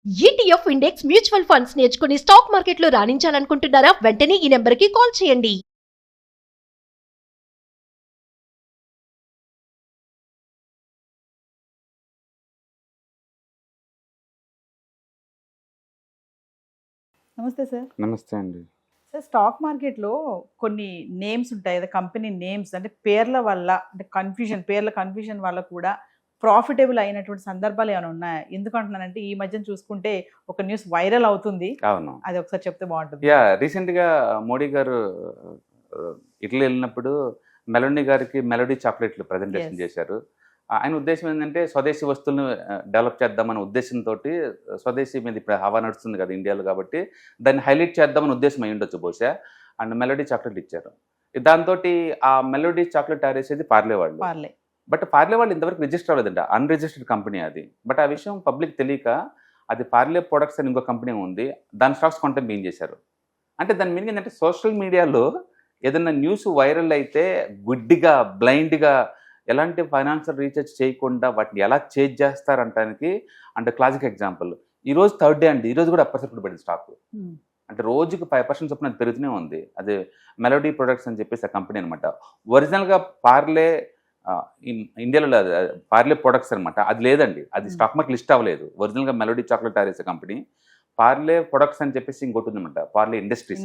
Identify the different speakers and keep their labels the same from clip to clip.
Speaker 1: ETF index mutual funds నేర్చుకుని stock మార్కెట్లో రాణించాలనుకుంటున్నారా? వెంటనే ఈ నెంబర్కి కాల్ చేయండి.
Speaker 2: నమస్తే సార్.
Speaker 3: నమస్తే అండి.
Speaker 2: సార్, స్టాక్ మార్కెట్‌లో కొన్ని నేమ్స్ ఉంటాయి కదా! కంపెనీ నేమ్స్ అంటే పేర్ల వల్ల అంటే పేర్ల కన్‌ఫ్యూజన్ వల్ల కూడా ప్రాఫిటబుల్ అయినటువంటి సందర్భాలు ఏమైనా ఉన్నాయా? ఎందుకంటున్నానంటే ఈ మధ్యన చూసుకుంటే ఒక న్యూస్ వైరల్ అవుతుంది.
Speaker 3: అవును.
Speaker 2: అది ఒకసారి చెప్తే బాగుంటుంది.
Speaker 3: రీసెంట్‌గా మోడీ గారు ఇటలీ వెళ్ళినప్పుడు మెలోనీ గారికి మెలోడీ చాక్లెట్లు ప్రజెంటేషన్
Speaker 2: Yes.
Speaker 3: చేశారు. ఆయన ఉద్దేశం ఏంటంటే స్వదేశీ వస్తువులను డెవలప్ చేద్దామనే ఉద్దేశంతోటి స్వదేశీ మీద ఇప్పుడు హవా నడుస్తుంది కదా ఇండియాలో, కాబట్టి దాన్ని హైలైట్ చేద్దామనే ఉద్దేశం అయి ఉండొచ్చు బహుశా. అండ్ మెలోడీ చాక్లెట్ ఇచ్చారు. దాంతోటి ఆ మెలోడీ చాక్లెట్ తయారు చేసేది పార్లే వాళ్ళు.
Speaker 2: పార్లే.
Speaker 3: బట్ పార్లే వాళ్ళు ఇంతవరకు రిజిస్టర్ అవ్వలేదంట, అన్రిజిస్టర్డ్ కంపెనీ అది. బట్ ఆ విషయం పబ్లిక్ తెలియక అది పార్లే ప్రొడక్ట్స్ అని ఇంకో కంపెనీ ఉంది, దాని స్టాక్స్ కొంటే ఏం చేశారు అంటే దాని మీనింగ్ ఏంటంటే సోషల్ మీడియాలో ఏదైనా న్యూస్ వైరల్ అయితే గుడ్డిగా బ్లైండ్గా ఎలాంటి ఫైనాన్షియల్ రీసెర్చ్ చేయకుండా వాటిని ఎలా చేంజ్ చేస్తారంటానికి అంటే క్లాసిక్ ఎగ్జాంపుల్. ఈరోజు థర్డ్ డే అండి, ఈరోజు కూడా అప్పటికప్పుడు పడింది స్టాక్. అంటే రోజుకి 5% చొప్పున అది పెరుగుతూనే ఉంది. అది మెలోడీ ప్రొడక్ట్స్ అని చెప్పేసి ఆ కంపెనీ అనమాట. ఒరిజినల్గా పార్లే ఇండియాలో లేదు, పార్లే ప్రొడక్ట్స్ అనమాట. అది లేదండి, అది స్టాక్ మార్కెట్ లిస్ట్ అవ్వలేదు. ఒరిజినల్గా మెలోడీ చాక్లెట్ తయారు చేసే కంపెనీ పార్లే ప్రొడక్ట్స్ అని చెప్పేసి ఇంకోటి ఉందన్నమాట, పార్లే ఇండస్ట్రీస్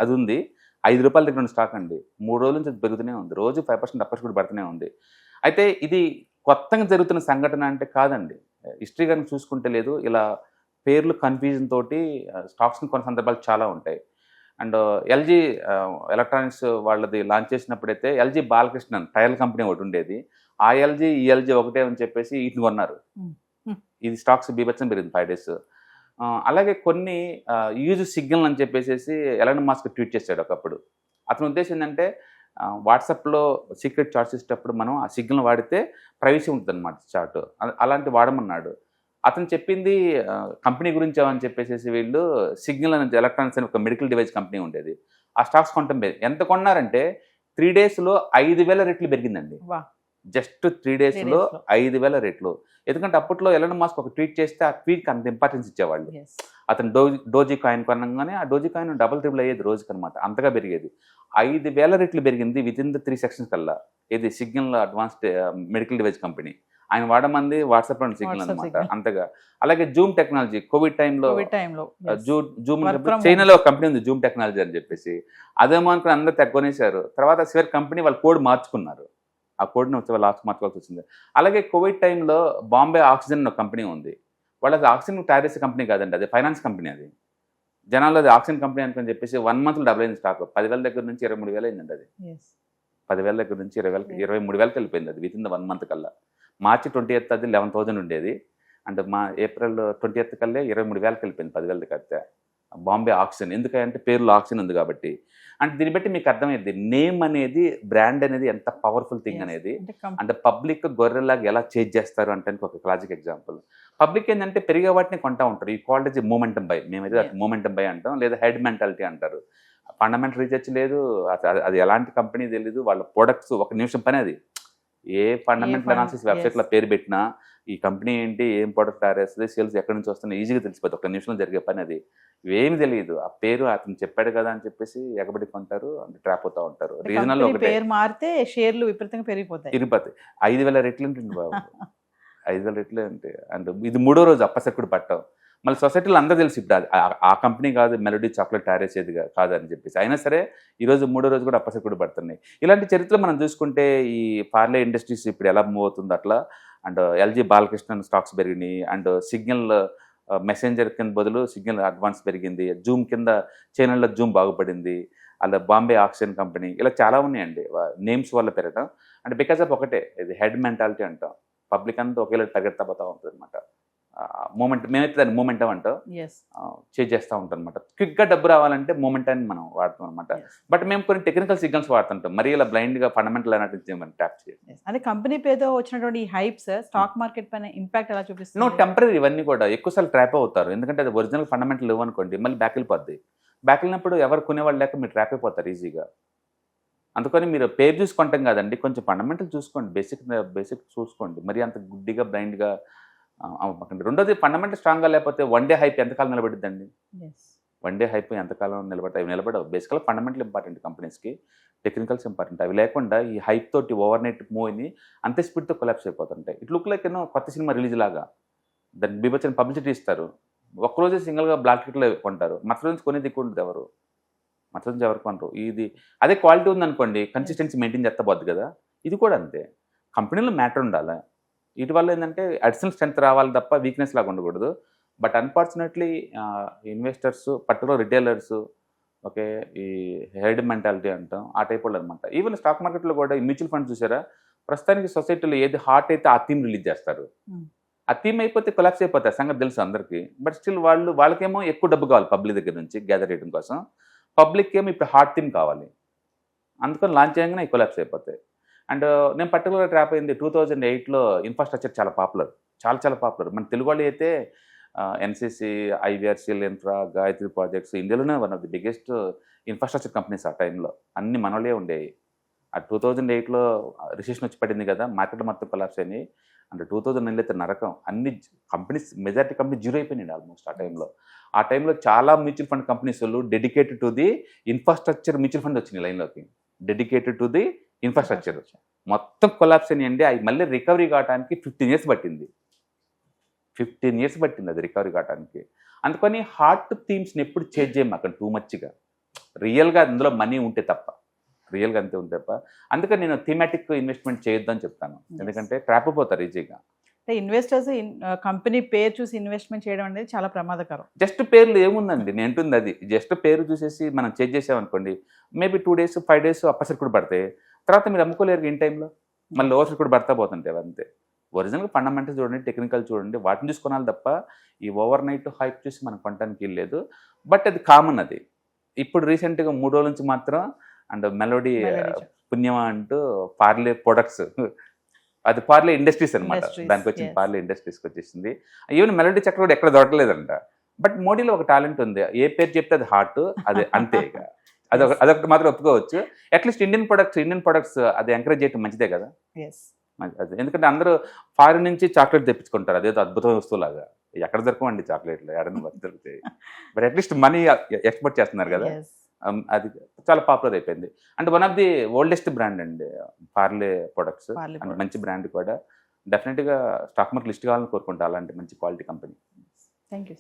Speaker 3: అది ఉంది. ₹5 దగ్గర ఉన్న స్టాక్ అండి. 3 రోజుల నుంచి అది పెరుగుతూనే ఉంది. రోజు 5% అప్పటి కూడా పడుతూనే ఉంది. అయితే ఇది కొత్తగా జరుగుతున్న సంఘటన అంటే కాదండి. హిస్టరీ కనుక చూసుకుంటే లేదు, ఇలా పేర్లు కన్ఫ్యూజన్ తోటి స్టాక్స్ని కొన్ని సందర్భాలు చాలా ఉంటాయి. అండ్ ఎల్జీ ఎలక్ట్రానిక్స్ వాళ్ళది లాంచ్ చేసినప్పుడైతే ఎల్జీ బాలకృష్ణన్ టైల్ కంపెనీ ఒకటి ఉండేది. ఆ ఎల్జీ ఈ ఎల్జీ ఒకటే అని చెప్పేసి వీటిని కొన్నారు. ఇది స్టాక్స్ బీభత్సం పెరిగింది 5 days. అలాగే కొన్ని యూజ్ సిగ్నల్ అని చెప్పేసి ఎలాన్ మస్క్ ట్వీట్ చేశాడు ఒకప్పుడు. అతని ఉద్దేశం ఏంటంటే వాట్సాప్లో సీక్రెట్ చాట్ చేసేటప్పుడు మనం ఆ సిగ్నల్ వాడితే ప్రైవసీ ఉంటుంది అనమాట చాట్, అలాంటి వాడమన్నాడు. అతను చెప్పింది కంపెనీ గురించి అని చెప్పేసి వీళ్ళు సిగ్నల్ అని ఎలక్ట్రానిక్స్ అని ఒక మెడికల్ డివైస్ కంపెనీ ఉండేది. ఆ స్టాక్స్ కొనటం ఎంత కొన్నారంటే 3 daysలో 5,000 రెట్లు పెరిగిందండి. జస్ట్ 3 daysలో 5,000 రెట్లు. ఎందుకంటే అప్పట్లో ఎలాన్ మస్క్ ఒక ట్వీట్ చేస్తే ఆ ట్వీట్కి అంత ఇంపార్టెన్స్ ఇచ్చేవాళ్ళు. అతను డోజీ కాయిన్ కొనగానే ఆ డోజీ కాయిన్ డబుల్ ట్రిపుల్ అయ్యేది రోజుకి అనమాట, అంతగా పెరిగేది. 5,000 రెట్లు పెరిగింది వితిన్ ద 3 seconds కల్లా. ఇది signal advanced medical device company. ఆయన వాడమంది వాట్సాప్ అండ్ సిగ్నల్ అనమాట అంతగా. అలాగే జూమ్ టెక్నాలజీ కోవిడ్ టైంలో జూమ్ చైనాలో ఒక కంపెనీ ఉంది జూమ్ టెక్నాలజీ అని చెప్పేసి, అదేమో అనుకుని అందరూ తక్కువనేశారు. తర్వాత చివరి కంపెనీ వాళ్ళ కోడ్ మార్చుకున్నారు, ఆ కోడ్ని వచ్చి వాళ్ళు మార్చుకోవాల్సి వచ్చింది. అలాగే కోవిడ్ టైంలో బాంబే ఆక్సిజన్ ఒక కంపెనీ ఉంది. వాళ్ళది ఆక్సిజన్ తయారు చేసే కంపెనీ కాదండి, అది ఫైనాన్స్ కంపెనీ. అది జనాలు అది ఆక్సిజన్ కంపెనీ అనుకుని చెప్పేసి 1 monthలో డబుల్ అయింది స్టాక్. 10,000 దగ్గర నుంచి 23,000 అయిందండి. అది 10,000 దగ్గర నుంచి 23,000కి వెళ్ళిపోయింది అది వితిన్ ద 1 month కల్లా. మార్చి 20th అది 11,000 ఉండేది. అండ్ ఏప్రిల్ 20th కల్లా 23,000కి వెళ్ళిపోయింది 10,000 కడితే. బాంబే ఆక్సిజన్ ఎందుకంటే పేరులో ఆక్సిజన్ ఉంది కాబట్టి. అంటే దీన్ని బట్టి మీకు అర్థమైంది నేమ్ అనేది, బ్రాండ్ అనేది ఎంత పవర్ఫుల్ థింగ్ అనేది. అంటే పబ్లిక్ గొర్రెలాగా ఎలా చేంజ్ చేస్తారు అంటే ఒక క్లాసిక్ ఎగ్జాంపుల్. పబ్లిక్ ఏంటంటే పెరిగే వాటిని కొంటా ఉంటారు. ఈ కాల్డ్ మూమెంటం బై, మేమైతే మూమెంటం బై అంటాం, లేదా హెడ్ మెంటాలిటీ అంటారు. ఫండమెంటల్ రీసెర్చ్ లేదు, అది ఎలాంటి కంపెనీ తెలియదు, వాళ్ళ ప్రొడక్ట్స్ ఒక నిమిషం పని. అది ఏ ఫండమెంటల్ అనాలిసిస్ వెబ్సైట్లో పేరు పెట్టినా ఈ కంపెనీ ఏంటి, ఏం ప్రొడక్ట్ తయారు చేస్తుంది, సేల్స్ ఎక్కడి నుంచి వస్తున్నాయి ఈజీగా తెలిసిపోతుంది. ఒక నిమిషంలో జరిగే పని అది. ఇవేమి తెలియదు, ఆ పేరు అతను చెప్పాడు కదా అని చెప్పేసి ఎగబడి కొంటారు, అంటే ట్రాప్ అవుతూ ఉంటారు. రీజనల్ ఒకటి
Speaker 2: పేరు మారితే షేర్లు విపరీతంగా పెరిగిపోతాయి.
Speaker 3: 5,000 రెట్లు ఉంటుంది బాబు. 5,000 రెట్లు అంటే అండ్ ఇది 3వ రోజు అప్పసెక్కుడు పట్టం. మళ్ళీ సొసైటీలో అందరూ తెలిసి ఇప్పుడు ఆ కంపెనీ కాదు మెలోడీ చాక్లెట్ తయారు చేసేది కాదని చెప్పేసి, అయినా సరే ఈరోజు 3వ రోజు కూడా అప్పసెక్కుడు పడుతున్నాయి. ఇలాంటి చరిత్రలో మనం చూసుకుంటే ఈ పార్లే ఇండస్ట్రీస్ ఇప్పుడు ఎలా మూవ్ అవుతుందో అట్లా. అండ్ ఎల్జీ బాలకృష్ణన్ స్టాక్స్ పెరిగినాయి. అండ్ సిగ్నల్ మెసెంజర్ కింద బదులు సిగ్నల్ అడ్వాన్స్ పెరిగింది. జూమ్ కింద చైనాలో జూమ్ బాగుపడింది. అలా బాంబే ఆక్సిజన్ కంపెనీ, ఇలా చాలా ఉన్నాయండి నేమ్స్ వల్ల పెరగడం. అంటే బికాస్ ఆఫ్ ఒకటే, ఇది హెడ్ మెంటాలిటీ అంటాం. పబ్లిక్ అంతా ఒకేలా పరిగెత్తబోతూ ఉంటుంది అనమాట. మూమెంట్, మేమైతే దాన్ని మూమెంటం అంటాం, చేంజ్ చేస్తూ ఉంటాం అనమాట. క్విక్గా డబ్బు రావాలంటే మూమెంటాన్ని మనం వాడతాం అనమాట. బట్ మేము కొన్ని టెక్నికల్ సిగ్నల్స్ వాడుతుంటాం, మరి ఇలా బ్లైండ్గా ఫండమెంటల్ అన్నట్టు మనం ట్యాప్ చేయాలి.
Speaker 2: అదే కంపెనీ పేరుతో వచ్చినటువంటి ఈ హైప్స్ స్టాక్ మార్కెట్ పైన ఇంపాక్ట్ ఎలా చూపిస్తుంది?
Speaker 3: No, temporary. ఇవన్నీ కూడా ఎక్కువసార్లు ట్రాప్ అవుతారు, ఎందుకంటే అది ఒరిజినల్ ఫండమెంటల్ ఇవ్వనుకోండి మళ్ళీ బ్యాక్ వెళ్ళిపోద్ది. బ్యాక్ వెళ్ళినప్పుడు ఎవరు కొనేవాళ్ళు లేక మీరు ట్రాప్ అయిపోతారు ఈజీగా. అందుకని మీరు పేరు చూసుకుంటాం కాదండి, కొంచెం ఫండమెంటల్ చూసుకోండి, బేసిక్ చూసుకోండి. మరి అంత గుడ్డిగా బ్లైండ్గా అవ్వకండి. రెండోది ఫండమెంటల్ స్ట్రాంగ్గా లేకపోతే వన్ డే హైప్ ఎంతకాలం నిలబడిద్దండి?
Speaker 2: ఎస్.
Speaker 3: వన్ డే హైప్ ఎంతకాలం నిలబడతాయి? అవి నిలబడవు. బేసికల్గా ఫండమెంటల్ ఇంపార్టెంట్ కంపెనీస్కి, టెక్నికల్స్ ఇంపార్టెంట్. అవి లేకుండా ఈ హైప్ తోటి ఓవర్ నైట్ మూవ్ అయ్యి అంతే స్పీడ్తో కొలాప్స్ అయిపోతుంటాయి. ఇట్ లుక్ లైక్ కొత్త సినిమా రిలీజ్ లాగా దాన్ని బీభత్సన పబ్లిసిటీ ఇస్తారు. ఒక్కరోజే సింగిల్గా బ్లాక్ టికెట్లో కొంటారు. మరుసటి నుంచి కొనేది ఎక్కువ ఉంటుంది ఎవరు? మరుసటి నుంచి ఎవరు కొనరు. ఇది అదే క్వాలిటీ ఉందనుకోండి, కన్సిస్టెన్సీ మెయింటైన్ చేస్తబోద్దు కదా. ఇది కూడా అంతే, కంపెనీలో మ్యాటర్ ఉండాలి. వీటి వల్ల ఏంటంటే అడిషనల్ స్ట్రెంత్ రావాలి తప్ప వీక్నెస్ లాగా ఉండకూడదు. But unfortunately investors, particular retailers, okay, ఈ హెర్డ్ మెంటాలిటీ అంటాం, ఆ టైప్ వాళ్ళు అనమాట. ఈవెన్ స్టాక్ మార్కెట్లో కూడా ఈ మ్యూచువల్ ఫండ్స్ చూసారా, ప్రస్తుతానికి సొసైటీలో ఏది హాట్ అయితే ఆ థీమ్ రిలీజ్ చేస్తారు. ఆ థీమ్ అయిపోతే కొలాప్స్ అయిపోతాయి, సంగతి తెలుసు అందరికీ. బట్ స్టిల్ వాళ్ళకేమో ఎక్కువ డబ్బు కావాలి పబ్లిక్ దగ్గర నుంచి గ్యాదర్ చేయడం కోసం. పబ్లిక్ ఏమో ఇప్పుడు హాట్ థీమ్ కావాలి, అందుకని లాంచ్ చేయగానే కొలాప్స్ అయిపోతాయి. అండ్ నేను పర్టికులర్గా ట్రాప్ అయింది 2008లో. ఇన్ఫ్రాస్ట్రక్చర్ చాలా పాపులర్, చాలా పాపులర్. మన తెలుగు వాళ్ళు అయితే NCC, IVRCL infra, Gayatri projects ఇండియాలోనే one of the biggest infrastructure companies ఆ టైంలో. అన్ని మనోళ్ళే ఉండేవి. ఆ 2008లో రిసెషన్ వచ్చి పడింది కదా, మార్కెట్ మొత్తం కొలాప్స్ అయినాయి. అంటే 2009 అయితే నరకం. అన్ని కంపెనీస్, మెజారిటీ కంపెనీ జీరో అయిపోయినాయి ఆల్మోస్ట్ ఆ టైంలో. ఆ టైంలో చాలా మ్యూచువల్ ఫండ్ కంపెనీస్ వాళ్ళు dedicated to the infrastructure mutual fund వచ్చినాయి లైన్లోకి. డెడికేటెడ్ టు ది ఇన్ఫ్రాస్ట్రక్చర్ మొత్తం కొలాప్స్ అయినాయండి. అవి మళ్ళీ రికవరీ కావడానికి 15 years పట్టింది. 15 years పట్టింది అది రికవరీ కావడానికి. అందుకని హార్ట్ థీమ్స్ని ఎప్పుడు చేంజ్ చేయము అక్కడ టూ మచ్గా. రియల్గా అందులో మనీ ఉంటే తప్ప, రియల్గా అంతే ఉంటే తప్ప. అందుకని నేను థీమాటిక్ ఇన్వెస్ట్మెంట్ చేయొద్దని చెప్తాను, ఎందుకంటే ట్రాప్ అయిపోతారు ఈజీగా.
Speaker 2: అంటే ఇన్వెస్టర్స్ కంపెనీ పేరు చూసి ఇన్వెస్ట్మెంట్ చేయడం అనేది చాలా ప్రమాదకరం.
Speaker 3: జస్ట్ పేర్లు ఏముందండి, నేను అంటుంది అది. జస్ట్ పేరు చూసేసి మనం చేంజ్ చేసామనుకోండి, మేబీ 2 days 5 days అప్పసరి కూడా పడతాయి. తర్వాత మీరు అమ్ముకోలేరు ఇన్ టైంలో, మళ్ళీ ఓవర్సరి కూడా పడతా పోతుంటాయి అంతే. ఒరిజినల్గా ఫండమెంటల్స్ చూడండి, టెక్నికల్ చూడండి, వాటిని చూసుకోవాలి తప్ప ఈ ఓవర్ నైట్ హైప్ చూసి మనం కొనడానికి లేదు. బట్ అది కామన్. అది ఇప్పుడు రీసెంట్గా 3 రోజుల నుంచి మాత్రం అండ్ మెలోడీ పుణ్యమా అంటూ పార్లే ప్రొడక్ట్స్, అది పార్లే ఇండస్ట్రీస్ అనమాట, దానికి వచ్చింది. పార్లే ఇండస్ట్రీస్కి వచ్చేసింది. ఈవెన్ మెలోడీ చక్ర కూడా ఎక్కడ దొరకలేదంట. బట్ మోడీలో ఒక టాలెంట్ ఉంది, ఏ పేరు చెప్తే అది హార్ట్, అదే అంతే. ఇక అదొకటి మాత్రం ఒప్పుకోవచ్చు. అట్లీస్ట్ ఇండియన్ ప్రొడక్ట్స్ అది ఎంకరేజ్ చేయడం మంచిదే కదా. అది ఎందుకంటే అందరూ ఫారిన్ నుంచి చాక్లెట్ తెప్పించుకుంటారు, అదేదో అద్భుతమైన వస్తువులాగా. ఎక్కడ దొరకమండి చాక్లెట్లు, ఎక్కడైనా దొరుకుతాయి. బట్ అట్లీస్ట్ మనీ ఎక్స్పోర్ట్ చేస్తున్నారు కదా, అది చాలా పాపులర్ అయిపోయింది. And one of the oldest brand అండి పార్లే ప్రొడక్ట్స్. అండ్ మంచి బ్రాండ్ కూడా. డెఫినెట్గా స్టాక్ మార్కెట్ లిస్ట్ కావాలని కోరుకుంటా అలాంటి మంచి క్వాలిటీ కంపెనీ.
Speaker 2: Thank you.